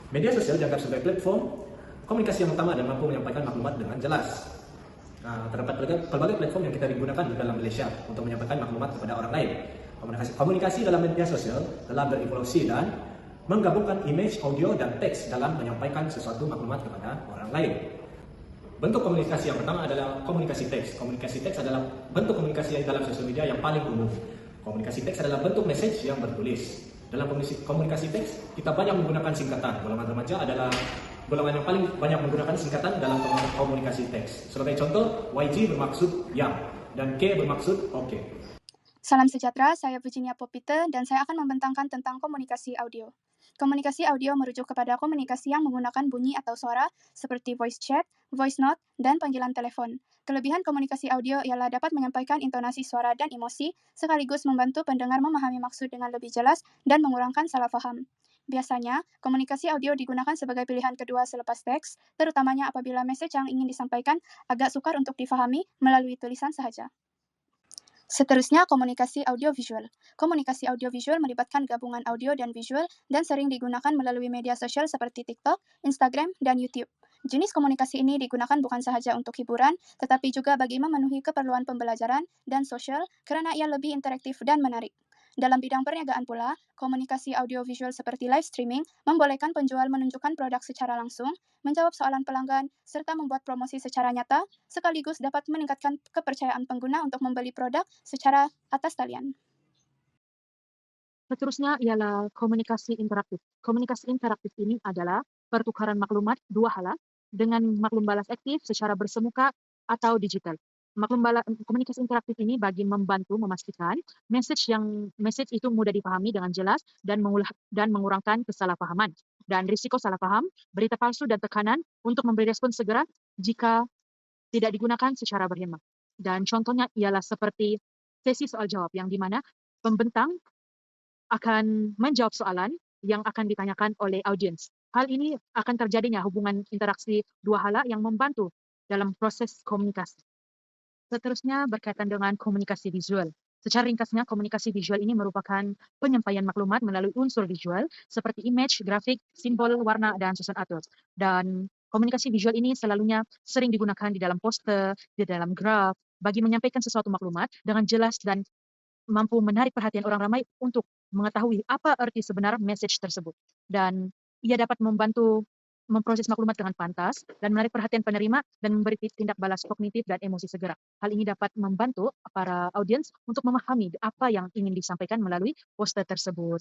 Media sosial dianggap sebagai platform komunikasi yang utama dan mampu menyampaikan maklumat dengan jelas. Terdapat berbagai platform yang kita digunakan di dalam Malaysia untuk menyampaikan maklumat kepada orang lain. Komunikasi dalam media sosial telah berevolusi dan menggabungkan image, audio, dan teks dalam menyampaikan sesuatu maklumat kepada orang lain. Bentuk komunikasi yang pertama adalah komunikasi teks. Komunikasi teks adalah bentuk komunikasi dalam sosial media yang paling umum. Komunikasi teks adalah bentuk message yang bertulis. Dalam komunikasi teks, kita banyak menggunakan singkatan. Golongan remaja adalah golongan yang paling banyak menggunakan singkatan dalam komunikasi teks. Sebagai contoh, YG bermaksud yang dan K bermaksud oke. Salam sejahtera, saya Virginia Popite dan saya akan membentangkan tentang komunikasi audio. Komunikasi audio merujuk kepada komunikasi yang menggunakan bunyi atau suara seperti voice chat, voice note, dan panggilan telepon. Kelebihan komunikasi audio ialah dapat menyampaikan intonasi suara dan emosi, sekaligus membantu pendengar memahami maksud dengan lebih jelas dan mengurangkan salah faham. Biasanya, komunikasi audio digunakan sebagai pilihan kedua selepas teks, terutamanya apabila message yang ingin disampaikan agak sukar untuk difahami melalui tulisan sahaja. Seterusnya, komunikasi audiovisual. Komunikasi audiovisual melibatkan gabungan audio dan visual dan sering digunakan melalui media sosial seperti TikTok, Instagram, dan YouTube. Jenis komunikasi ini digunakan bukan sahaja untuk hiburan, tetapi juga bagi memenuhi keperluan pembelajaran dan sosial karena ia lebih interaktif dan menarik. Dalam bidang perniagaan pula, komunikasi audiovisual seperti live streaming membolehkan penjual menunjukkan produk secara langsung, menjawab soalan pelanggan, serta membuat promosi secara nyata, sekaligus dapat meningkatkan kepercayaan pengguna untuk membeli produk secara atas talian. Seterusnya ialah komunikasi interaktif. Komunikasi interaktif ini adalah pertukaran maklumat dua hala dengan maklum balas aktif secara bersemuka atau digital. Komunikasi interaktif ini bagi membantu memastikan message itu mudah dipahami dengan jelas dan mengurangkan kesalahpahaman dan risiko salah paham, berita palsu dan tekanan untuk memberi respon segera jika tidak digunakan secara berhemat. Dan contohnya ialah seperti sesi soal jawab yang di mana pembentang akan menjawab soalan yang akan ditanyakan oleh audiens. Hal ini akan terjadinya hubungan interaksi dua hala yang membantu dalam proses komunikasi. Seterusnya berkaitan dengan komunikasi visual. Secara ringkasnya, komunikasi visual ini merupakan penyampaian maklumat melalui unsur visual seperti image, grafik, simbol, warna, dan susun atur. Dan komunikasi visual ini selalunya sering digunakan di dalam poster, di dalam graf, bagi menyampaikan sesuatu maklumat dengan jelas dan mampu menarik perhatian orang ramai untuk mengetahui apa arti sebenar message tersebut. Dan ia dapat membantu memproses maklumat dengan pantas dan menarik perhatian penerima dan memberi tindak balas kognitif dan emosi segera. Hal ini dapat membantu para audiens untuk memahami apa yang ingin disampaikan melalui poster tersebut.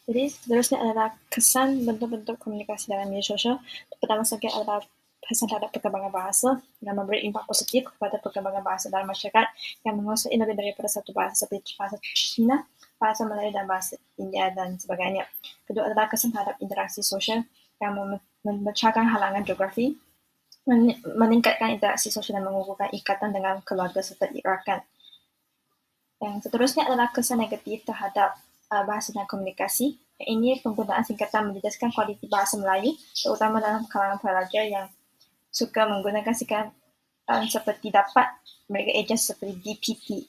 Jadi seterusnya adalah kesan bentuk-bentuk komunikasi dalam media sosial. Pertama sekali adalah pesan terhadap perkembangan bahasa yang memberi impak positif kepada perkembangan bahasa dalam masyarakat yang menguasai lebih daripada satu bahasa seperti bahasa Cina, bahasa Melayu, dan bahasa India dan sebagainya. Kedua adalah kesan terhadap interaksi sosial yang memecahkan halangan geografi, meningkatkan interaksi sosial dan mengukuhkan ikatan dengan keluarga serta irakan. Yang seterusnya adalah kesan negatif terhadap bahasa dan komunikasi. Ini penggunaan singkatan menjejaskan kualiti bahasa Melayu, terutama dalam kalangan pelajar yang suka menggunakan singkatan seperti dapat, mereka ejas seperti DPP.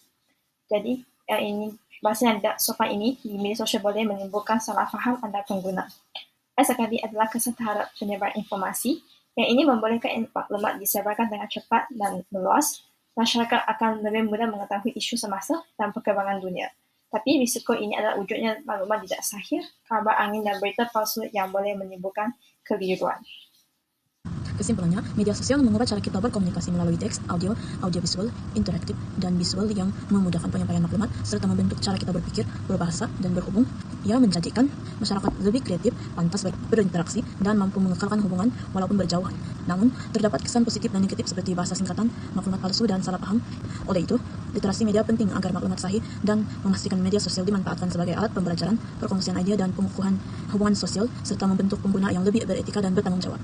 Jadi, ini bahasa yang tidak sopan ini di media sosial boleh menimbulkan salah faham antara pengguna. Sekali adalah kesan terhadap penyebaran informasi. Yang ini membolehkan maklumat disebarkan dengan cepat dan meluas. Masyarakat akan lebih mudah mengetahui isu semasa dan perkembangan dunia. Tapi risiko ini adalah wujudnya maklumat tidak sahih, kabar angin dan berita palsu yang boleh menimbulkan keliruan. Kesimpulannya, media sosial mengubah cara kita berkomunikasi melalui teks, audio, audiovisual, interaktif, dan visual yang memudahkan penyampaian maklumat serta membentuk cara kita berpikir, berbahasa, dan berhubung. Ia menjadikan masyarakat lebih kreatif, pantas berinteraksi, dan mampu mengekalkan hubungan walaupun berjauhan. Namun, terdapat kesan positif dan negatif seperti bahasa singkatan, maklumat palsu, dan salah paham. Oleh itu, literasi media penting agar maklumat sahih dan memastikan media sosial dimanfaatkan sebagai alat pembelajaran, perkongsian ide, dan pengukuhan hubungan sosial serta membentuk pengguna yang lebih beretika dan bertanggung jawab.